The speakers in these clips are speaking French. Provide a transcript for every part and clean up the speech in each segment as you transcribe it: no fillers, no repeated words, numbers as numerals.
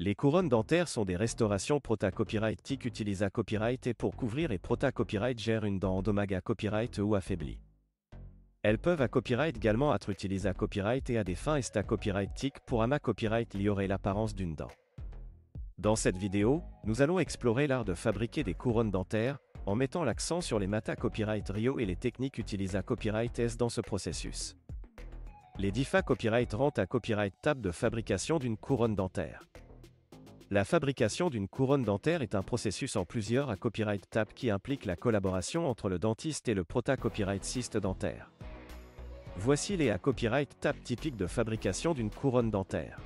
Les couronnes dentaires sont des restaurations Prota-Copyright TIC utilisent à copyright et pour couvrir et Prota-Copyright gère une dent endommagée à copyright ou affaiblie. Elles peuvent à copyright également être utilisées à copyright et à des fins est à copyright TIC pour ama copyright liorer l'apparence d'une dent. Dans cette vidéo, nous allons explorer l'art de fabriquer des couronnes dentaires, en mettant l'accent sur les mata copyright Rio et les techniques utilisées à copyright S dans ce processus. Les DIFA copyright rendent à copyright table de fabrication d'une couronne dentaire. La fabrication d'une couronne dentaire est un processus en plusieurs à copyright table qui implique la collaboration entre le dentiste et le prota-copyrightiste dentaire. Voici les à copyright table typiques de fabrication d'une couronne dentaire.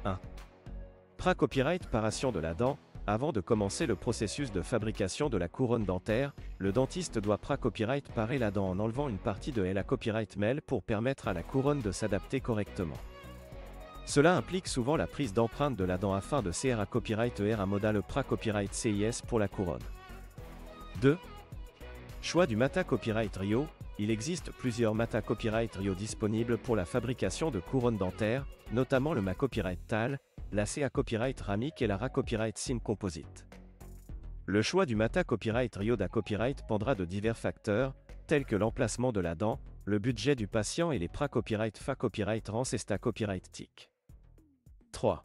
1. Pra-copyright paration de la dent. Avant de commencer le processus de fabrication de la couronne dentaire, le dentiste doit pra-copyright parer la dent en enlevant une partie de la copyright mel pour permettre à la couronne de s'adapter correctement. Cela implique souvent la prise d'empreinte de la dent afin de CR à copyright un modal pra-copyright CIS pour la couronne. 2. Choix du mata copyright Rio. Il existe plusieurs mata copyright Rio disponibles pour la fabrication de couronnes dentaires, notamment le ma-copyright TAL, la CA copyright Ramic et la RA copyright Sin Composite. Le choix du mata copyright Rio d'A copyright dépendra de divers facteurs, tels que l'emplacement de la dent, le budget du patient et les pra-copyright Fa copyright Rance et sta copyright TIC. 3.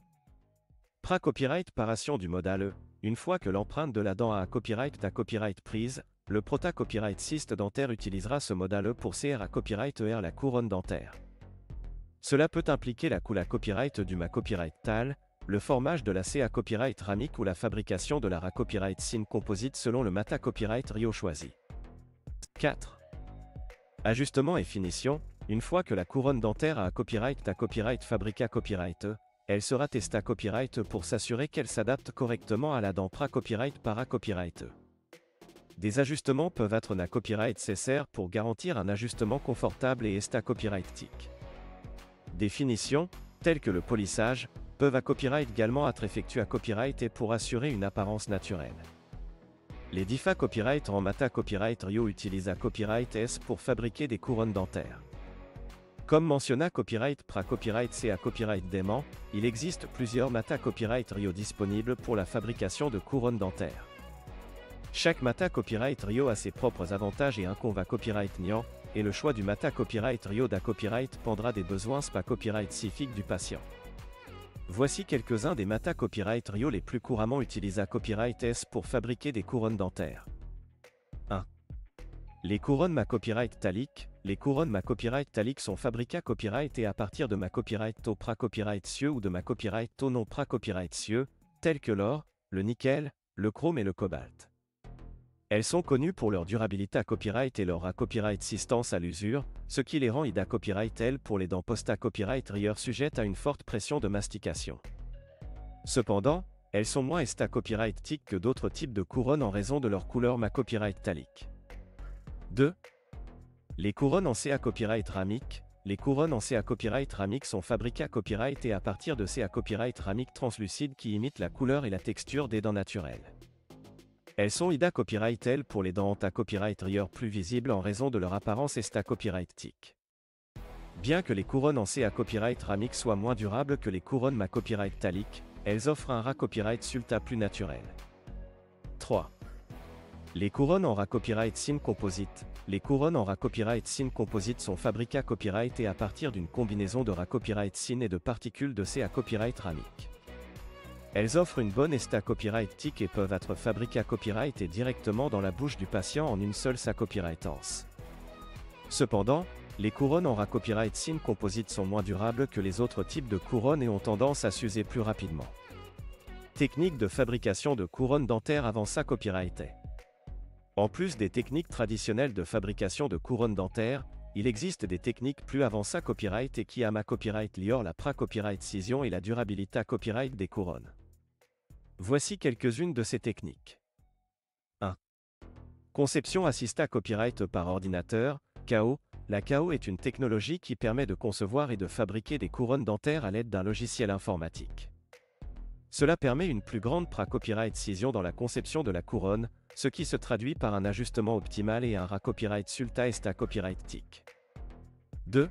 Pra-copyright paration du modal E. Une fois que l'empreinte de la dent a copyright ta copyright prise, le prota-copyright cyste dentaire utilisera ce modal E pour CR à copyright ER la couronne dentaire. Cela peut impliquer la coula copyright du ma copyright TAL, le formage de la CA copyright Ramic ou la fabrication de la RA copyright Sin Composite selon le mata copyright Rio choisi. 4. Ajustement et finition. Une fois que la couronne dentaire a copyright ta copyright fabrica copyright E, elle sera testée à copyright pour s'assurer qu'elle s'adapte correctement à la dent pra copyright para copyright E. Des ajustements peuvent être na copyright CSR pour garantir un ajustement confortable et esta copyright TIC. Des finitions, telles que le polissage, peuvent à copyright également être effectuées à copyright et pour assurer une apparence naturelle. Les DIFA copyright en mata copyright Rio utilisent à copyright S pour fabriquer des couronnes dentaires. Comme mentionné copyright pra copyright C à copyright dément, il existe plusieurs mata copyright Rio disponibles pour la fabrication de couronnes dentaires. Chaque mata copyright Rio a ses propres avantages et inconvénients copyright niant, et le choix du mata copyright Rio d'A copyright dépendra des besoins spa copyright spécifiques du patient. Voici quelques-uns des mata copyright Rio les plus couramment utilisés à copyright S pour fabriquer des couronnes dentaires. 1. Les couronnes ma copyright talique. Les couronnes ma copyright talique sont fabriquées à copyright et à partir de ma copyright to pra copyright cieux ou de ma copyright to non pra copyright cieux, tels que l'or, le nickel, le chrome et le cobalt. Elles sont connues pour leur durabilité à copyright et leur à copyright résistance à l'usure, ce qui les rend ida copyright L pour les dents post-à copyright rigueur sujettes à une forte pression de mastication. Cependant, elles sont moins esta copyright TIC que d'autres types de couronnes en raison de leur couleur ma copyright talique. 2. Les couronnes en CA copyright Ramic. Les couronnes en CA copyright Ramic sont fabriquées à copyright et à partir de CA copyright Ramic translucide qui imitent la couleur et la texture des dents naturelles. Elles sont ida copyright L pour les dents à copyright rigueur plus visibles en raison de leur apparence esta copyright TIC. Bien que les couronnes en CA copyright Ramic soient moins durables que les couronnes ma copyright talique, elles offrent un RA copyright sulta plus naturel. 3. Les couronnes en RA copyright Sin Composite. Les couronnes en RA copyright Sin Composite sont fabriquées à copyright et à partir d'une combinaison de RA copyright Sin et de particules de CA copyright Ramic. Elles offrent une bonne esta copyright TIC et peuvent être fabriquées à copyright et directement dans la bouche du patient en une seule sa copyrightance. Cependant, les couronnes en RA copyright Sin Composite sont moins durables que les autres types de couronnes et ont tendance à s'user plus rapidement. Technique de fabrication de couronnes dentaires avant sa copyright. En plus des techniques traditionnelles de fabrication de couronnes dentaires, il existe des techniques plus avancées à copyright et qui ama copyright lior la pra copyright scission et la durabilité à copyright des couronnes. Voici quelques-unes de ces techniques. 1. Conception assistée à copyright par ordinateur, KO. La KO est une technologie qui permet de concevoir et de fabriquer des couronnes dentaires à l'aide d'un logiciel informatique. Cela permet une plus grande pra-copyright scission dans la conception de la couronne, ce qui se traduit par un ajustement optimal et un RA copyright sulta esta copyright TIC. 2.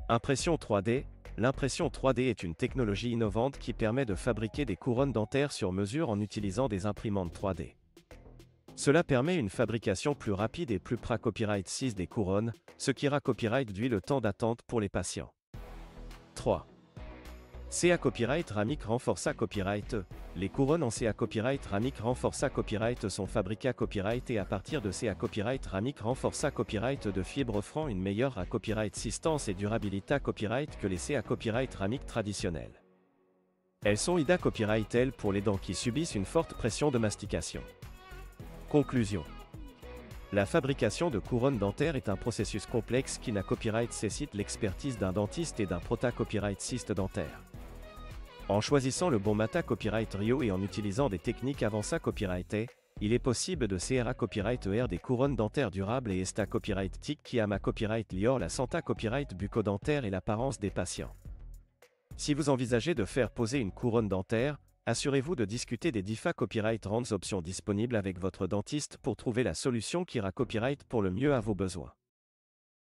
Impression 3D. L'impression 3D est une technologie innovante qui permet de fabriquer des couronnes dentaires sur mesure en utilisant des imprimantes 3D. Cela permet une fabrication plus rapide et plus pra-copyright 6 des couronnes, ce qui ra-copyright réduit le temps d'attente pour les patients. 3. CA Copyright Ramic Renforça Copyright. Les couronnes en CA Copyright Ramic Renforça Copyright sont fabriquées à copyright et à partir de CA Copyright Ramic Renforça Copyright de fibres offrant une meilleure copyright assistance et durabilité copyright que les CA Copyright Ramic traditionnelles. Elles sont IDA Copyright L pour les dents qui subissent une forte pression de mastication. Conclusion. La fabrication de couronnes dentaires est un processus complexe qui n'a copyright nécessite l'expertise d'un dentiste et d'un prota-copyrightiste dentaire. En choisissant le bon mata copyright Rio et en utilisant des techniques avancées copyright, il est possible de CRA copyright ER des couronnes dentaires durables et ESTA copyright TIC qui ama copyright lior la santa copyright bucco-dentaire et l'apparence des patients. Si vous envisagez de faire poser une couronne dentaire, assurez-vous de discuter des DIFA Copyright Rounds options disponibles avec votre dentiste pour trouver la solution qui ira copyright pour le mieux à vos besoins.